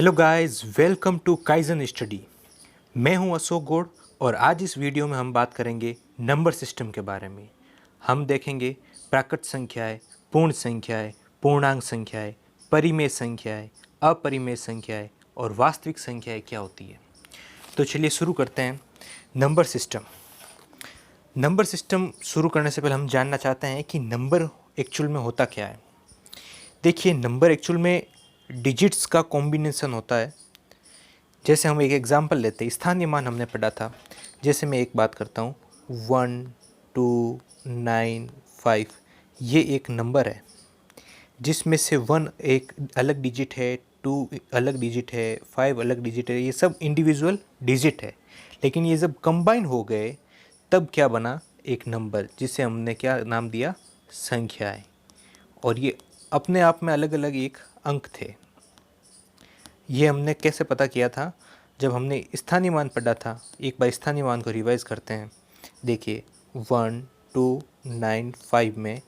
Hello guys, welcome to Kaizen study. मैं हूं अशोक गौड़ और आज इस वीडियो में हम बात करेंगे नंबर सिस्टम के बारे में। हम देखेंगे प्राकृत संख्याएं, पूर्ण संख्याएं, पूर्णांक संख्याएं, परिमेय संख्याएं, अपरिमेय संख्याएं और वास्तविक संख्याएं क्या होती है। तो चलिए शुरू करते हैं। नंबर सिस्टम शुरू करने से पहले हम जानना चाहते हैं कि नंबर एक्चुअल में होता क्या है। देखिए, नंबर एक्चुअल में डिजिट्स का कॉम्बिनेशन होता है। जैसे हम एक एग्जांपल लेते हैं, स्थानीय मान हमने पढ़ा था। जैसे मैं एक बात करता हूँ 1 2 9 5, ये एक नंबर है जिसमें से 1 एक अलग डिजिट है, 2 अलग डिजिट है, 5 अलग डिजिट है। ये सब इंडिविजुअल डिजिट है, लेकिन ये जब कंबाइन हो गए तब क्या बना, एक नंबर, जिसे हमने क्या नाम दिया, संख्याएं। और ये अपने आप में अलग अलग एक अंक थे। ये हमने कैसे पता किया था, जब हमने स्थानीय मान पढ़ा था। एक बार स्थानीय मान को रिवाइज करते हैं। देखिए 1 2 9 5 में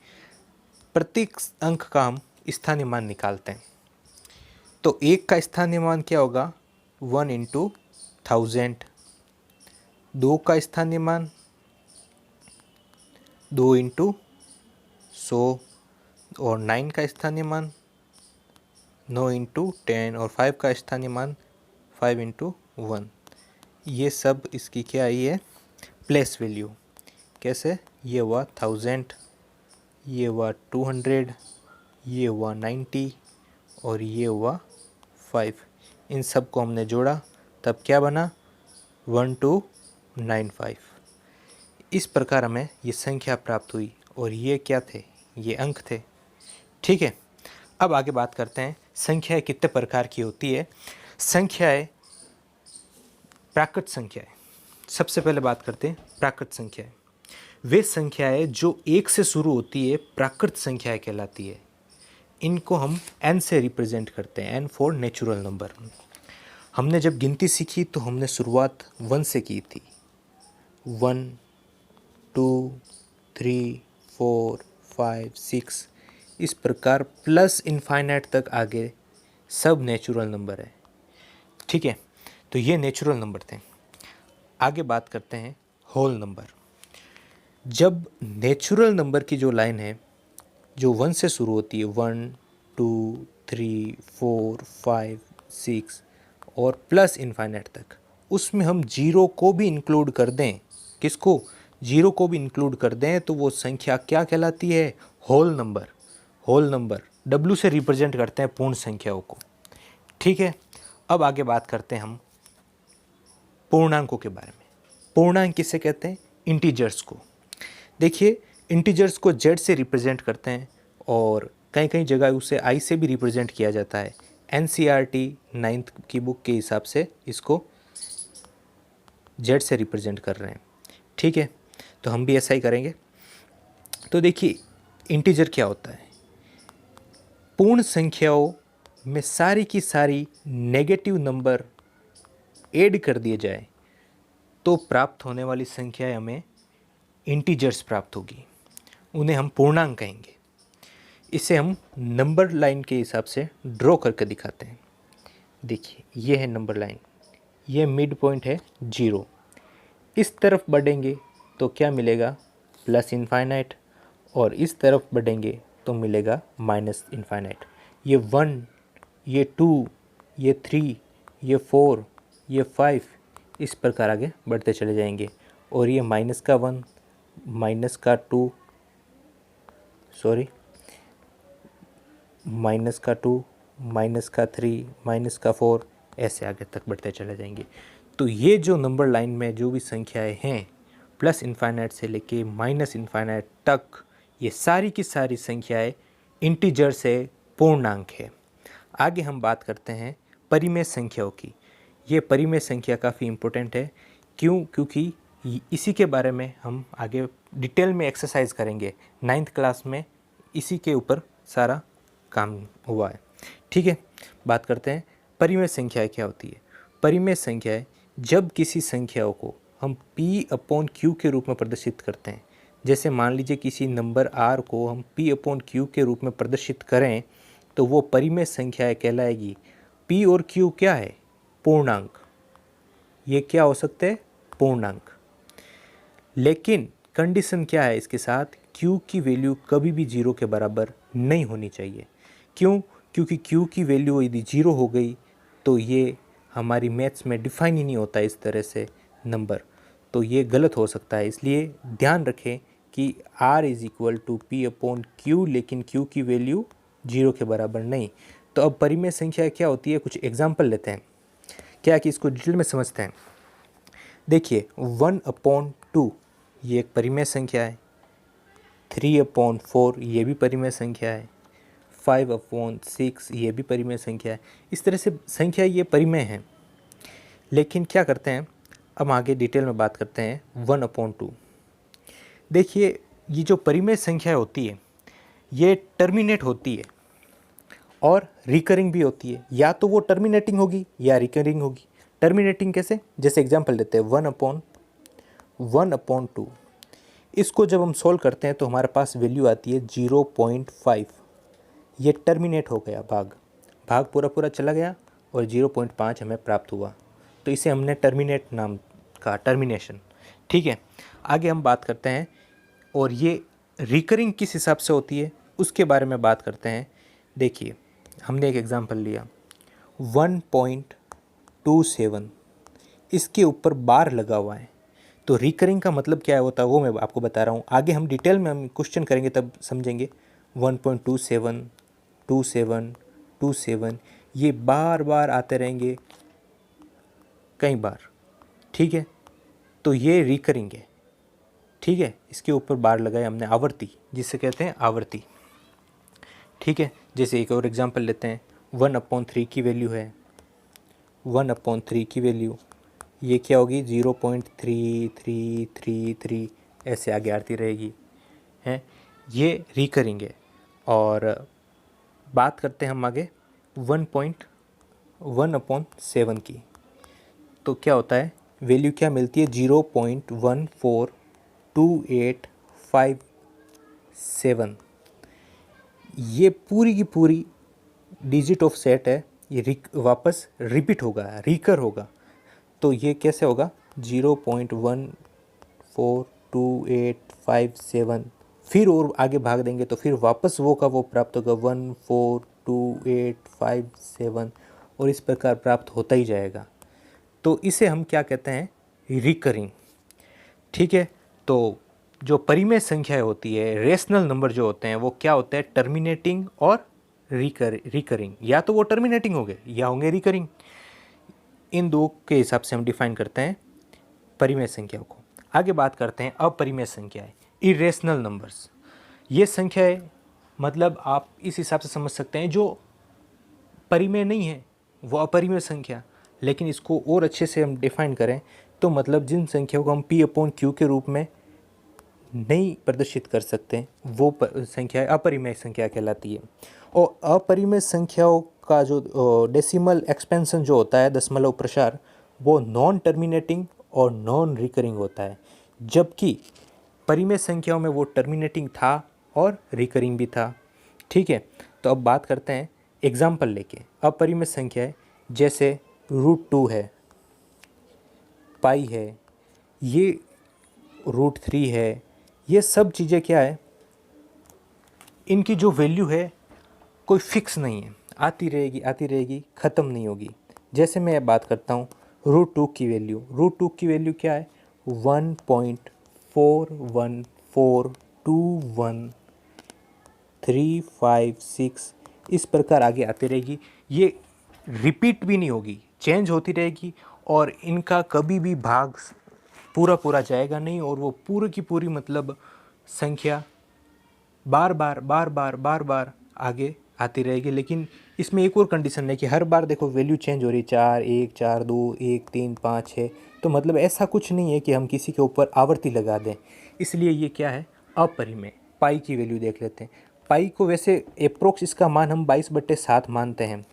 प्रत्येक अंक का हम स्थानीय मान निकालते हैं। तो एक का स्थानीय मान क्या होगा, 1 इंटू 1000। 2 का स्थानीय मान 2 इंटू 100। और 9 का स्थानीय मान 9 इंटू 10। और 5 का स्थानीय मान 5 इंटू 1। ये सब इसकी क्या आई है, प्लेस वैल्यू। कैसे, ये हुआ 1000, ये हुआ 200, ये हुआ 90 और ये हुआ 5। इन सब को हमने जोड़ा तब क्या बना, 1295। इस प्रकार हमें ये संख्या प्राप्त हुई और ये क्या थे, ये अंक थे। ठीक है, अब आगे बात करते हैं संख्याएं कितने प्रकार की होती है। संख्याएं, प्राकृत संख्याएं। सबसे पहले बात करते हैं प्राकृत संख्याएं। वे संख्याएं जो 1 से शुरू होती है प्राकृत संख्याएं कहलाती है। इनको हम n से रिप्रेजेंट करते हैं, n फॉर नेचुरल नंबर। हमने जब गिनती सीखी तो हमने शुरुआत 1 से की थी। 1 2 3 4 5 6, इस प्रकार प्लस इनफाइनाइट तक आगे सब नेचुरल नंबर है। ठीक है, तो ये नेचुरल नंबर थे। आगे बात करते हैं होल नंबर। जब नेचुरल नंबर की जो लाइन है, जो 1 से शुरू होती है, 1 2 3 4 5 6 और प्लस इनफाइनाइट तक, उसमें हम जीरो को भी इंक्लूड कर दें। किसको, जीरो को भी इंक्लूड कर दें, तो वो संख्या क्या कहलाती है, whole number. Whole number W से रिप्रेजेंट करते हैं पूर्ण संख्याओं को। ठीक है, अब आगे बात करते हैं हम पूर्णांकों के बारे में। पूर्णांक किसे कहते हैं, इंटीजर्स को। देखिए, इंटीजर्स को Z से रिप्रेजेंट करते हैं और कई कई जगह उसे I से भी रिप्रेजेंट किया जाता है। NCERT 9th की बुक के हिसाब से इसको Z से रिप्रेजेंट कर रहे हैं। ठीक है, तो हम भी ऐसा ही करेंगे। तो देखिए, इंटीजर क्या होता है, पूर्ण संख्याओं में सारी की सारी नेगेटिव नंबर ऐड कर दिए जाए तो प्राप्त होने वाली संख्याएं हमें इंटीजर्स प्राप्त होगी। उन्हें हम पूर्णांक कहेंगे। इसे हम नंबर लाइन के हिसाब से ड्रॉ करके दिखाते हैं। देखिए, ये है नंबर लाइन, ये मिड पॉइंट है 0। इस तरफ बढ़ेंगे तो क्या मिलेगा, प्लस इनफाइनाइट, और इस तरफ बढ़ेंगे तो मिलेगा माइनस इनफाइनाइट। ये 1, ये 2, ये 3, ये 4, ये 5, इस प्रकार आगे बढ़ते चले जाएंगे। और ये माइनस का 1, माइनस का 2, माइनस का 2, माइनस का 3, माइनस का 4, ऐसे आगे तक बढ़ते चले जाएंगे। तो ये जो नंबर लाइन में जो भी संख्याएं हैं, प्लस इनफाइनाइट से लेके माइनस इनफाइनाइट तक, ये सारी की सारी संख्याएं इंटीजर से पूर्णांक है। आगे हम बात करते हैं परिमेय संख्याओं की। ये परिमेय संख्या काफ़ी इम्पोर्टेंट है। क्यों, क्योंकि इसी के बारे में हम आगे डिटेल में एक्सरसाइज करेंगे। 9th क्लास में इसी के ऊपर सारा काम हुआ है। ठीक है, बात करते हैं परिमेय संख्याएं क्या होती है। परिमेय संख्याएं, जब किसी संख्याओं को हम P/Q के रूप में प्रदर्शित करते हैं। जैसे मान लीजिए किसी नंबर R को हम P/Q के रूप में प्रदर्शित करें तो वो परिमेय संख्याएं कहलाएगी। P और Q क्या है? पूर्णांक। ये क्या हो सकते हैं? पूर्णांक। लेकिन कंडीशन क्या है इसके साथ? Q की वैल्यू कभी भी 0 के बराबर नहीं होनी चाहिए। क्यों? क्योंकि Q की वैल्यू यदि 0 हो गई तो ये हमारी मैथ्स में डिफाइन ही नहीं होता इस तरह से नंबर, तो ये गलत हो सकता है। इसलिए ध्यान रखें कि R is equal to P upon Q, लेकिन Q की वैल्यू 0 के बराबर नहीं। तो अब परिमेय संख्या क्या होती है, कुछ एग्जाम्पल लेते हैं क्या कि इसको डिटेल में समझते हैं। देखिए 1/2 ये एक परिमेय संख्या है, 3/4 ये भी परिमेय संख्या है, 5/6 ये भी परिमेय संख्या है। इस तरह से संख्या ये परिमेय है। लेकिन क्या करते हैं, अब आगे डिटेल में बात करते हैं 1/2। देखिए ये जो परिमेय संख्या होती है ये टर्मिनेट होती है और रिकरिंग भी होती है। या तो वो टर्मिनेटिंग होगी या रिकरिंग होगी। टर्मिनेटिंग कैसे? जैसे एग्जांपल लेते हैं 1/2। इसको जब हम सॉल्व करते हैं तो हमारे पास वैल्यू आती है 0.5। ये टर्मिनेट हो गया, भाग पूरा पूरा चला गया और 0.5 हमें प्राप्त हुआ, तो इसे हमने टर्मिनेट नाम का, टर्मिनेशन। ठीक है, आगे हम बात करते हैं और ये रिकरिंग किस हिसाब से होती है उसके बारे में बात करते हैं। देखिए हमने एक एग्जांपल लिया 1.27, इसके ऊपर बार लगा हुआ है, तो रिकरिंग का मतलब क्या होता है वो मैं आपको बता रहा हूँ। आगे हम डिटेल में हम क्वेश्चन करेंगे तब समझेंगे। 1.27, 27, 27 ये बार बार आते रहेंगे कई बार। ठीक है, तो ये रिकरिंग है। ठीक है, इसके ऊपर बार लगाए हमने, आवर्ती जिसे कहते हैं आवर्ती। ठीक है, जैसे एक और एग्जांपल लेते हैं 1/3 की वैल्यू है, 1/3 की वैल्यू ये क्या होगी 0.3333 ऐसे आगे आती रहेगी हैं। ये रिकरिंग है। और बात करते हैं हम आगे 1/7 की, तो क्या होता है, वैल्यू क्या मिलती है 0.142857। ये पूरी की पूरी डिजिट ऑफ सेट है, ये वापस रिपीट होगा, रिकर होगा। तो ये कैसे होगा 0.142857, फिर और आगे भाग देंगे तो फिर वापस वो का वो प्राप्त होगा 142857, और इस प्रकार प्राप्त होता ही जाएगा। तो इसे हम क्या कहते हैं, रिकरिंग। ठीक है, तो जो परिमेय संख्याएं होती है, रेशनल नंबर जो होते हैं वो क्या होते हैं, टर्मिनेटिंग और रिकरिंग। या तो वो टर्मिनेटिंग होंगे या होंगे रिकरिंग। इन दो के हिसाब से हम डिफाइन करते हैं परिमेय संख्याओं को। आगे बात करते हैं अपरिमेय संख्याएं, इरेशनल नंबर्स। ये संख्याएं मतलब आप इस हिसाब से समझ सकते हैं जो परिमेय नहीं है वो अपरिमेय संख्या। लेकिन इसको और अच्छे से हम डिफाइन करें तो मतलब जिन संख्याओं को हम P/Q के रूप में नहीं प्रदर्शित कर सकते वो संख्या अपरिमेय संख्या कहलाती है। और अपरिमेय संख्याओं का जो डेसिमल एक्सपेंशन जो होता है, दशमलव प्रसार, वो नॉन टर्मिनेटिंग और नॉन रिकरिंग होता है। जबकि परिमेय संख्याओं में वो टर्मिनेटिंग था और रिकरिंग भी था। ठीक है, तो अब बात करते हैं एग्जाम्पल लेके। अपरिमेय संख्याएं जैसे √2 है, पाई है, ये √3 है, ये सब चीज़ें क्या है, इनकी जो वैल्यू है कोई फिक्स नहीं है, आती रहेगी, ख़त्म नहीं होगी। जैसे मैं बात करता हूँ √2 की वैल्यू, √2 की वैल्यू क्या है 1.41421356, इस प्रकार आगे आती रहेगी। ये रिपीट भी नहीं होगी, चेंज होती रहेगी, और इनका कभी भी भाग पूरा पूरा जाएगा नहीं, और वो पूरी की पूरी मतलब संख्या बार बार आगे आती रहेगी। लेकिन इसमें एक और कंडीशन है कि हर बार देखो वैल्यू चेंज हो रही है, 4 1 4 2 1 3 5 6, तो मतलब ऐसा कुछ नहीं है कि हम किसी के ऊपर आवर्ती लगा दें। इसलिए ये क्या है, अपरिमेय। पाई की वैल्यू देख लेते हैं। पाई को वैसे अप्रोक्स इसका मान हम 22/7 मानते हैं,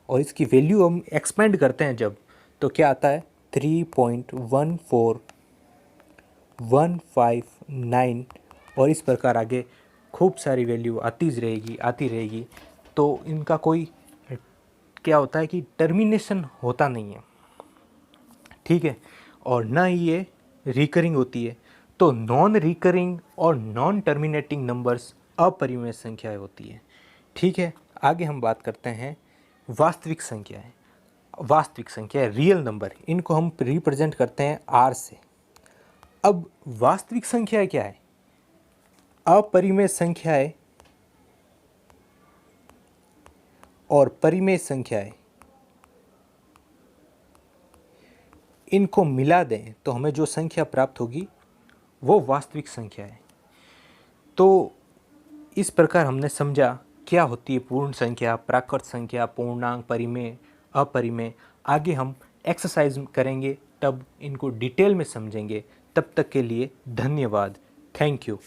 और इसकी वैल्यू हम एक्सपेंड करते हैं जब, तो क्या आता है 3.14159, और इस प्रकार आगे खूब सारी वैल्यू आती रहेगी। तो इनका कोई क्या होता है कि टर्मिनेशन होता नहीं है, ठीक है, और ना ही ये रिकरिंग होती है। तो नॉन रिकरिंग और नॉन टर्मिनेटिंग नंबर्स अपरिमेय संख्याएं होती है, ठीक है। आगे हम बात करते हैं वास्तविक संख्याएं। वास्तविक संख्या रियल नंबर, इनको हम रिप्रेजेंट करते हैं आर से। अब वास्तविक संख्या क्या है? अपरिमेय संख्याएं और परिमेय संख्याएं, इनको मिला दें तो हमें जो संख्या प्राप्त होगी वो वास्तविक संख्या है। तो इस प्रकार हमने समझा क्या होती है पूर्ण संख्या, प्राकृत संख्या, पूर्णांक, परिमेय, अपरिमेय। आगे हम एक्सरसाइज करेंगे, तब इनको डिटेल में समझेंगे। तब तक के लिए धन्यवाद। Thank you.